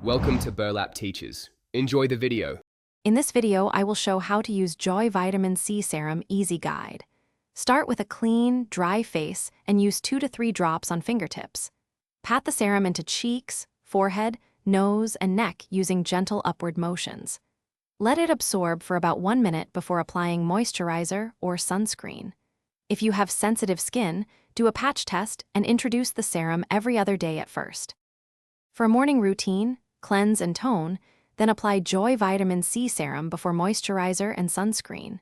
Welcome to Burlap Teachers. Enjoy the video. In this video, I will show how to use Joy Vitamin C Serum Easy Guide. Start with a clean, dry face and use 2 to 3 drops on fingertips. Pat the serum into cheeks, forehead, nose, and neck using gentle upward motions. Let it absorb for about 1 minute before applying moisturizer or sunscreen. If you have sensitive skin, do a patch test and introduce the serum every other day at first. For a morning routine, cleanse and tone, then apply Joy Vitamin C Serum before moisturizer and sunscreen.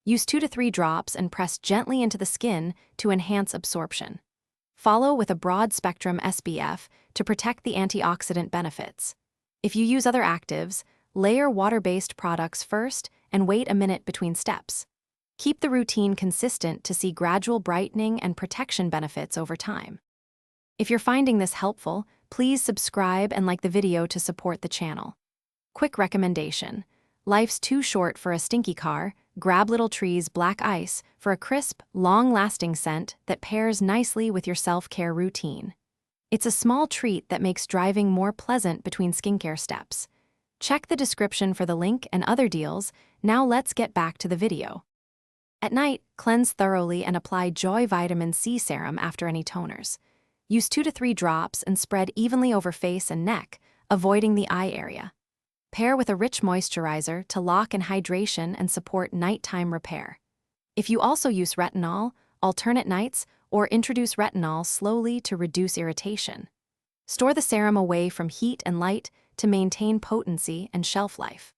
Use 2 to 3 drops and press gently into the skin to enhance absorption. Follow with a broad-spectrum SPF to protect the antioxidant benefits. If you use other actives, layer water-based products first and wait a minute between steps. Keep the routine consistent to see gradual brightening and protection benefits over time. If you're finding this helpful, please subscribe and like the video to support the channel. Quick recommendation: life's too short for a stinky car. Grab Little Tree's Black Ice for a crisp, long-lasting scent that pairs nicely with your self-care routine. It's a small treat that makes driving more pleasant between skincare steps. Check the description for the link and other deals. Now let's get back to the video. At night, cleanse thoroughly and apply Joy Vitamin C Serum after any toners. Use 2 to 3 drops and spread evenly over face and neck, avoiding the eye area. Pair with a rich moisturizer to lock in hydration and support nighttime repair. If you also use retinol, alternate nights, or introduce retinol slowly to reduce irritation. Store the serum away from heat and light to maintain potency and shelf life.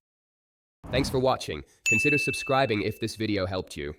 Thanks for watching. Consider subscribing if this video helped you.